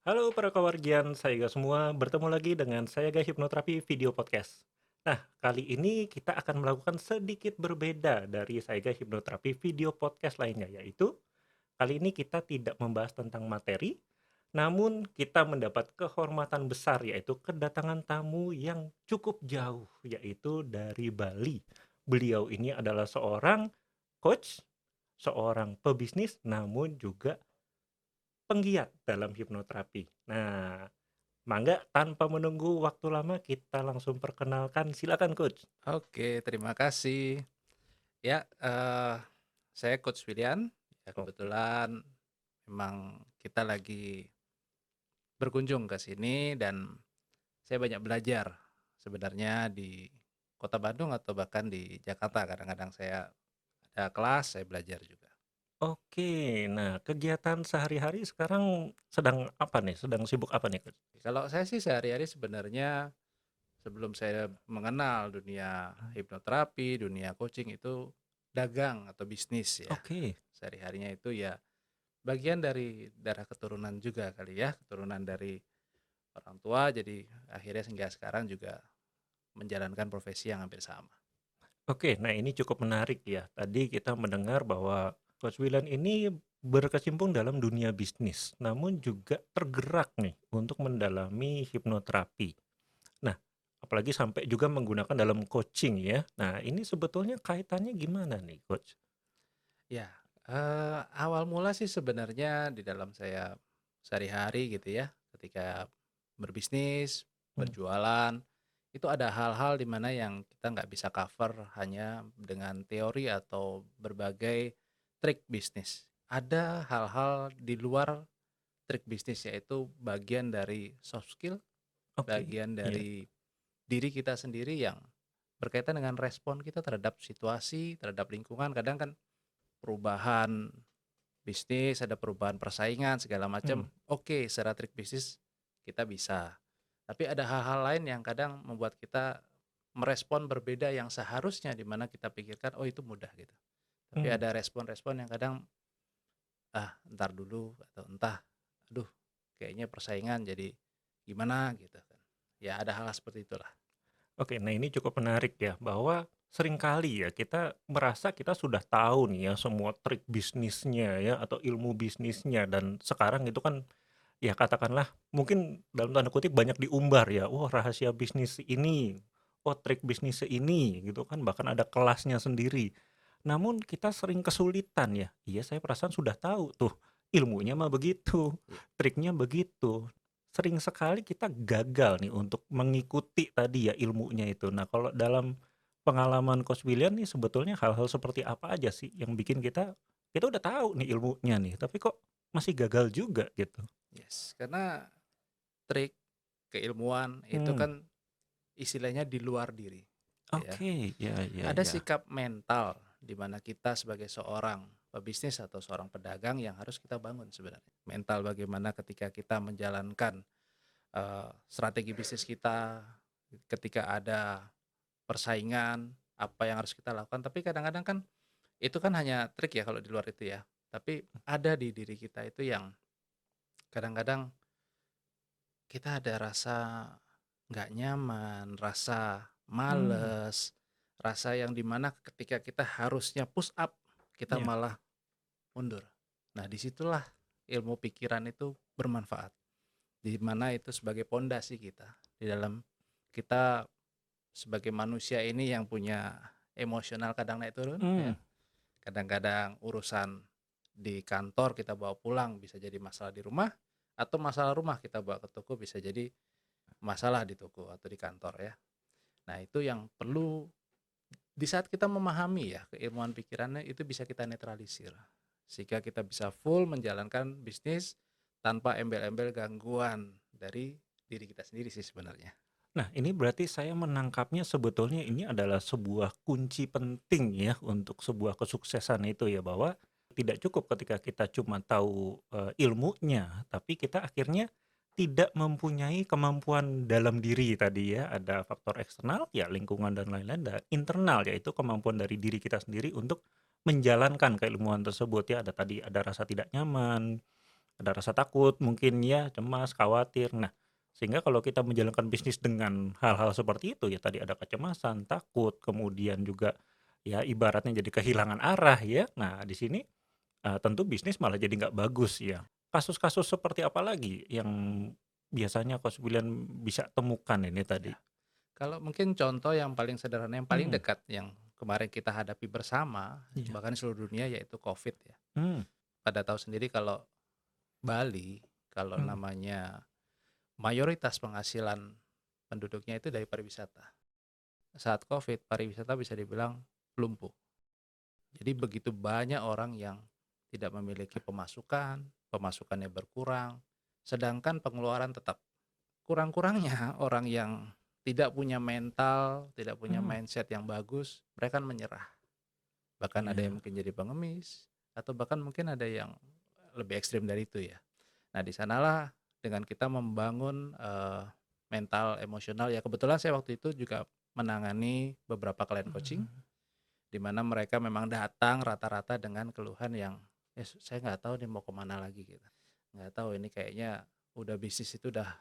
Halo para kawargian, saya Ga semua. Bertemu lagi dengan saya Ga Hipnoterapi Video Podcast. Nah, kali ini kita akan melakukan sedikit berbeda dari saya Ga Hipnoterapi Video Podcast lainnya, yaitu kali ini kita tidak membahas tentang materi, namun kita mendapat kehormatan besar, yaitu kedatangan tamu yang cukup jauh, yaitu dari Bali. Beliau ini adalah seorang coach, seorang pebisnis, namun juga penggiat dalam hipnoterapi. Nah, mangga tanpa menunggu waktu lama kita langsung perkenalkan, silakan coach. Oke, terima kasih. Ya, saya Coach William. Ya, Oh, kebetulan memang kita lagi berkunjung ke sini dan saya banyak belajar sebenarnya di Kota Bandung atau bahkan di Jakarta. Kadang-kadang saya ada kelas, saya belajar juga. oke. Nah, kegiatan sehari-hari sekarang sedang apa nih? Sedang sibuk apa nih, coach? Kalau saya sih sehari-hari sebenarnya sebelum saya mengenal dunia hipnoterapi, dunia coaching itu dagang atau bisnis ya. Oke. Sehari-harinya itu ya bagian dari darah keturunan juga kali ya, keturunan dari orang tua, jadi akhirnya hingga sekarang juga menjalankan profesi yang hampir sama. Oke, nah ini cukup menarik ya. Tadi kita mendengar bahwa coach William ini berkecimpung dalam dunia bisnis, namun juga tergerak nih untuk mendalami hipnoterapi. Nah, apalagi sampai juga menggunakan dalam coaching ya. Nah, ini sebetulnya kaitannya gimana nih, coach? Ya, awal mula sih sebenarnya di dalam saya sehari-hari gitu ya, ketika berbisnis, Hmm. berjualan, itu ada hal-hal di mana yang kita nggak bisa cover hanya dengan teori atau berbagai trik bisnis. Ada hal-hal di luar trik bisnis, yaitu bagian dari soft skill, Oke, bagian iya. dari diri kita sendiri yang berkaitan dengan respon kita terhadap situasi, terhadap lingkungan. Kadang kan perubahan bisnis, ada perubahan persaingan segala Hmm. macam. Oke, secara trik bisnis kita bisa. Tapi ada hal-hal lain yang kadang membuat kita merespon berbeda yang seharusnya di mana kita pikirkan, oh itu mudah gitu. Tapi Hmm. ada respon-respon yang kadang, ah ntar dulu atau entah, aduh kayaknya persaingan jadi gimana gitu kan. Ya ada hal seperti itulah. Oke, nah ini cukup menarik ya, bahwa seringkali ya kita merasa kita sudah tahu nih ya semua trik bisnisnya ya atau ilmu bisnisnya dan sekarang itu kan ya katakanlah mungkin dalam tanda kutip banyak diumbar ya, wah rahasia bisnis ini, oh trik bisnis ini gitu kan bahkan ada kelasnya sendiri. Namun kita sering kesulitan ya, iya saya perasaan sudah tahu tuh ilmunya mah begitu, Iya. triknya begitu. Sering sekali kita gagal nih untuk mengikuti tadi ya ilmunya itu. Nah kalau dalam pengalaman Coach William nih sebetulnya hal-hal seperti apa aja sih yang bikin kita udah tahu nih ilmunya nih, tapi kok masih gagal juga gitu? Yes, karena trik, keilmuan itu Hmm. kan istilahnya di luar diri, ya. Oke, ya ya Ada ya. sikap mental di mana kita sebagai seorang pebisnis atau seorang pedagang yang harus kita bangun sebenarnya. Mental bagaimana ketika kita menjalankan, strategi bisnis kita, ketika ada persaingan, apa yang harus kita lakukan. Tapi kadang-kadang kan itu kan hanya trik ya kalau di luar itu ya. Tapi ada di diri kita itu yang kadang-kadang kita ada rasa nggak nyaman, rasa Hmm. males, rasa yang dimana ketika kita harusnya push up, kita Ya. malah mundur. Nah, disitulah ilmu pikiran itu bermanfaat, di mana itu sebagai pondasi kita, di dalam kita sebagai manusia ini yang punya emosional kadang naik turun, Hmm. ya. Kadang-kadang urusan di kantor kita bawa pulang bisa jadi masalah di rumah, atau masalah rumah kita bawa ke toko bisa jadi masalah di toko atau di kantor ya. Nah, itu yang perlu di saat kita memahami ya keilmuan pikirannya itu bisa kita netralisir. Sehingga kita bisa full menjalankan bisnis tanpa embel-embel gangguan dari diri kita sendiri sih sebenarnya. Nah, ini berarti saya menangkapnya sebetulnya ini adalah sebuah kunci penting ya untuk sebuah kesuksesan itu ya, bahwa tidak cukup ketika kita cuma tahu, ilmunya, tapi kita akhirnya tidak mempunyai kemampuan dalam diri tadi ya. Ada faktor eksternal, ya lingkungan dan lain-lain, dan internal yaitu kemampuan dari diri kita sendiri untuk menjalankan keilmuan tersebut ya. Ada tadi ada rasa tidak nyaman, ada rasa takut mungkin ya, cemas, khawatir. Nah, sehingga kalau kita menjalankan bisnis dengan hal-hal seperti itu ya tadi ada kecemasan, takut, kemudian juga ya ibaratnya jadi kehilangan arah ya. Nah, di sini, tentu bisnis malah jadi nggak bagus ya. Kasus-kasus seperti apa lagi yang biasanya Coach William bisa temukan ini tadi? Ya. Kalau mungkin contoh yang paling sederhana, yang paling Mmm, dekat yang kemarin kita hadapi bersama, iya. bahkan di seluruh dunia yaitu Covid ya. Mmm, Pada tahu sendiri kalau Bali, kalau mhm. namanya mayoritas penghasilan penduduknya itu dari pariwisata. Saat Covid, pariwisata bisa dibilang lumpuh. Jadi begitu banyak orang yang tidak memiliki pemasukan, pemasukannya berkurang, sedangkan pengeluaran tetap. Kurang-kurangnya orang yang tidak punya mental, tidak punya Mmm, mindset yang bagus, mereka kan menyerah. Bahkan ada yang iya. mungkin jadi pengemis, atau bahkan mungkin ada yang lebih ekstrim dari itu ya. Nah, di sanalah dengan kita membangun, mental, emosional ya kebetulan saya waktu itu juga menangani beberapa klien coaching, Mmm, di mana mereka memang datang rata-rata dengan keluhan yang, saya nggak tahu nih mau kemana lagi," gitu. "Nggak tahu ini kayaknya udah bisnis itu udah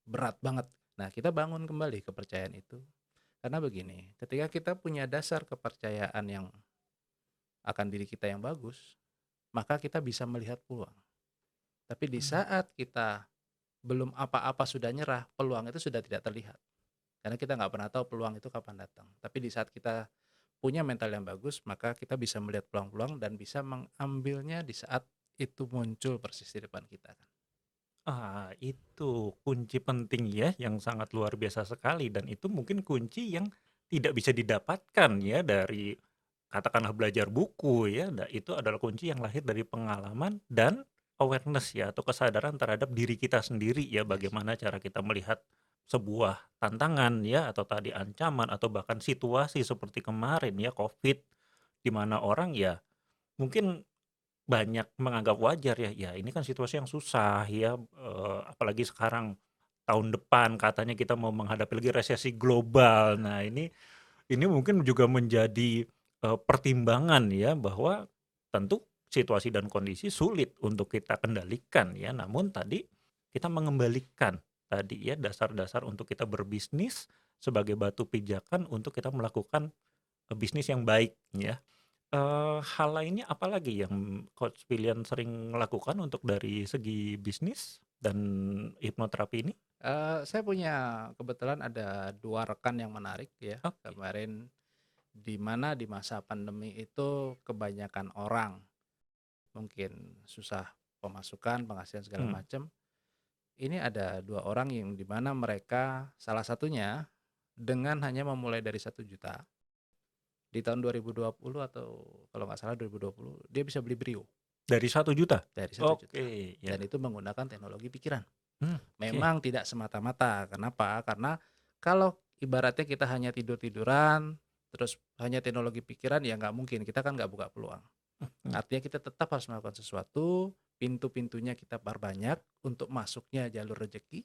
berat banget." Nah, kita bangun kembali kepercayaan itu. Karena begini, ketika kita punya dasar kepercayaan yang akan diri kita yang bagus, maka kita bisa melihat peluang. Tapi di mmm. saat kita belum apa-apa sudah nyerah, peluang itu sudah tidak terlihat. Karena kita nggak pernah tahu peluang itu kapan datang. Tapi di saat kita punya mental yang bagus, maka kita bisa melihat peluang-peluang dan bisa mengambilnya di saat itu muncul persis di depan kita kan. Itu kunci penting ya yang sangat luar biasa sekali dan itu mungkin kunci yang tidak bisa didapatkan ya dari katakanlah belajar buku ya, itu adalah kunci yang lahir dari pengalaman dan awareness ya atau kesadaran terhadap diri kita sendiri ya, Yes, bagaimana cara kita melihat sebuah tantangan ya atau tadi ancaman atau bahkan situasi seperti kemarin ya Covid, di mana orang ya mungkin banyak menganggap wajar ya, ya ini kan situasi yang susah ya, apalagi sekarang tahun depan katanya kita mau menghadapi lagi resesi global. Nah ini mungkin juga menjadi, pertimbangan ya bahwa tentu situasi dan kondisi sulit untuk kita kendalikan ya, namun tadi kita mengembalikan tadi ya dasar-dasar untuk kita berbisnis sebagai batu pijakan untuk kita melakukan, bisnis yang baik ya. Hal lainnya apalagi yang Coach Pilihan sering lakukan untuk dari segi bisnis dan hipnoterapi ini? saya punya kebetulan ada 2 rekan yang menarik ya, Oke, kemarin di mana di masa pandemi itu kebanyakan orang mungkin susah pemasukan, penghasilan segala mmm, macam. Ini ada 2 orang yang di mana mereka salah satunya dengan hanya memulai dari 1 juta di tahun 2020 atau kalau nggak salah 2020 dia bisa beli Brio dari 1 juta. dari 1 juta Oke, ya, dan itu menggunakan teknologi pikiran. oke, Memang tidak semata-mata, kenapa? Karena kalau ibaratnya kita hanya tidur-tiduran, terus hanya teknologi pikiran, ya nggak mungkin, kita kan nggak buka peluang. mhm, Artinya kita tetap harus melakukan sesuatu, pintu-pintunya kita perbanyak untuk masuknya jalur rezeki,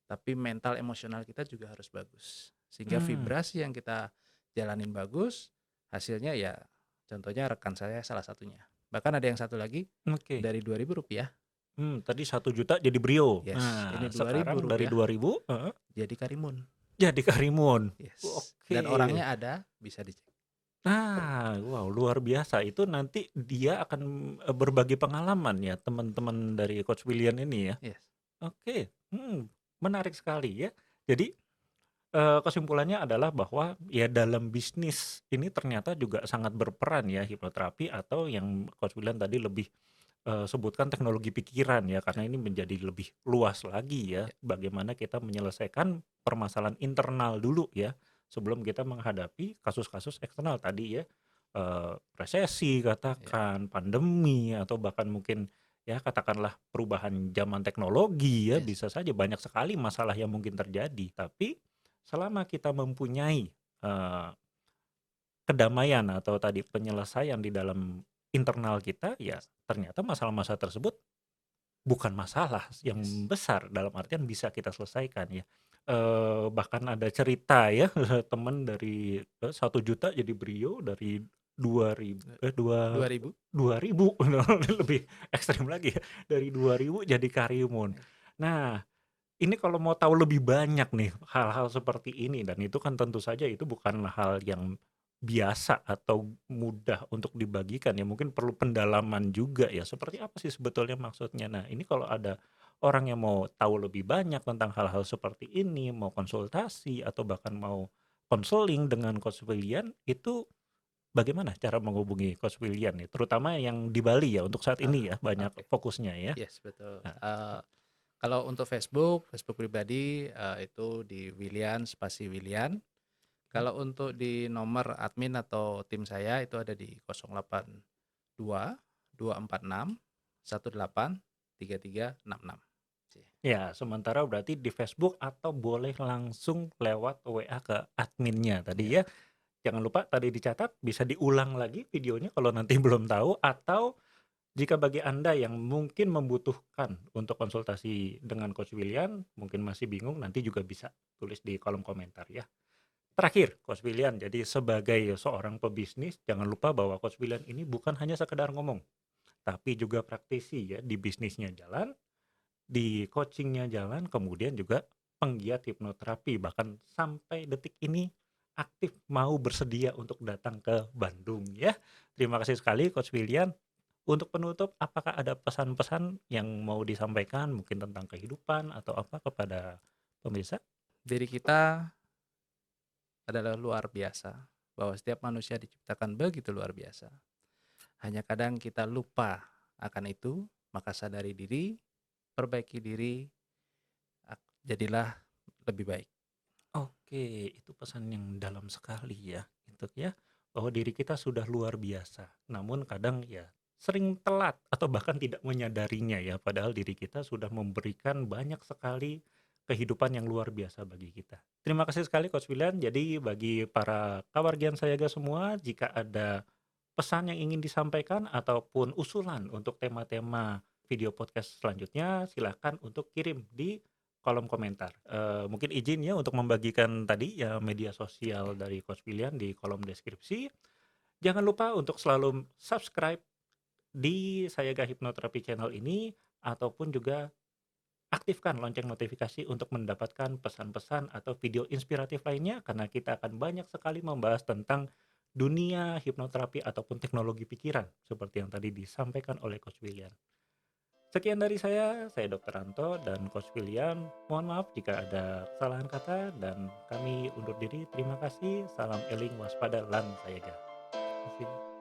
tapi mental emosional kita juga harus bagus. Sehingga mmm, vibrasi yang kita jalanin bagus, hasilnya ya contohnya rekan saya salah satunya. Bahkan ada yang satu lagi oke, dari Rp2.000 tadi 1 juta jadi Brio. yes, ini Nah, Rp2.000 sekarang dari 2.000 heeh, jadi Karimun. jadi Karimun. Yes, Oke. dan orangnya ada, bisa dicek. Nah, wow luar biasa. Itu nanti dia akan, berbagi pengalaman ya teman-teman dari Coach William ini ya? Yes, Oke, menarik sekali ya. Jadi, kesimpulannya adalah bahwa ya dalam bisnis ini ternyata juga sangat berperan ya hipnoterapi atau yang Coach William tadi lebih, sebutkan teknologi pikiran ya, ya, karena ini menjadi lebih luas lagi ya, ya, bagaimana kita menyelesaikan permasalahan internal dulu ya, sebelum kita menghadapi kasus-kasus eksternal tadi ya, resesi ya, katakan, pandemi, atau bahkan mungkin ya katakanlah perubahan zaman teknologi ya, yes, bisa saja banyak sekali masalah yang mungkin terjadi. Tapi selama kita mempunyai, eee, kedamaian atau tadi penyelesaian di dalam internal kita, ya yes, ternyata masalah-masalah tersebut bukan masalah yang yes, besar, dalam betul, artian bisa kita selesaikan ya. Bahkan ada cerita ya teman dari, 1 juta jadi Brio dari 2000 Eee, dua 2000? 2000 lebih ekstrim lagi ya, dari 2000 jadi Karimun. Iya. Nah, ini kalau mau tahu lebih banyak nih hal-hal seperti ini dan itu kan tentu saja itu bukan hal yang biasa atau mudah untuk dibagikan ya, mungkin perlu pendalaman juga ya, seperti apa sih sebetulnya maksudnya? Nah, ini kalau ada orang yang mau tahu lebih banyak tentang hal-hal seperti ini, mau konsultasi atau bahkan mau konseling dengan Coach William, itu bagaimana cara menghubungi Coach William nih? Terutama yang di Bali ya, untuk saat ini ya, banyak Oke. fokusnya ya. Yes, betul. Nah, Kalau untuk Facebook pribadi, itu di William spasi William. oke. Kalau untuk di nomor admin atau tim saya itu ada di 082 246 18 3366. Cie. Ya, sementara berarti di Facebook atau boleh langsung lewat WA ke adminnya tadi Iya, ya. Jangan lupa tadi dicatat, bisa diulang lagi videonya kalau nanti belum tahu, atau jika bagi Anda yang mungkin membutuhkan untuk konsultasi dengan Coach William, mungkin masih bingung, nanti juga bisa tulis di kolom komentar ya. Terakhir, Coach William, jadi sebagai seorang pebisnis, jangan lupa bahwa Coach William ini bukan hanya sekedar ngomong, tapi juga praktisi ya, di bisnisnya jalan, di coachingnya jalan, kemudian juga penggiat hipnoterapi, bahkan sampai detik ini aktif mau bersedia untuk datang ke Bandung ya. Terima kasih sekali Coach William. Untuk penutup, apakah ada pesan-pesan yang mau disampaikan mungkin tentang kehidupan atau apa kepada pemirsa? diri kita adalah luar biasa, bahwa setiap manusia diciptakan begitu luar biasa. Hanya kadang kita lupa akan itu, maka sadari diri, perbaiki diri, jadilah lebih baik. Oke, itu pesan yang dalam sekali ya, itu ya, bahwa diri kita sudah luar biasa. Namun kadang ya sering telat atau bahkan tidak menyadarinya ya, padahal diri kita sudah memberikan banyak sekali kehidupan yang luar biasa bagi kita. Terima kasih sekali Coach William. Jadi bagi para kawargian Sayaga semua, jika ada pesan yang ingin disampaikan ataupun usulan untuk tema-tema video podcast selanjutnya, silakan untuk kirim di kolom komentar. Mungkin izin ya untuk membagikan tadi ya media sosial Oke. dari Coach William di kolom deskripsi. Jangan lupa untuk selalu subscribe di Sayaga Hipnoterapi channel ini ataupun juga aktifkan lonceng notifikasi untuk mendapatkan pesan-pesan atau video inspiratif lainnya karena kita akan banyak sekali membahas tentang dunia hipnoterapi ataupun teknologi pikiran seperti yang tadi disampaikan oleh Coach William. Sekian dari saya Dr. Anto dan Coach William. Mohon maaf jika ada kesalahan kata dan kami undur diri. Terima kasih. Salam eling waspada lan sayaga. Terima kasih.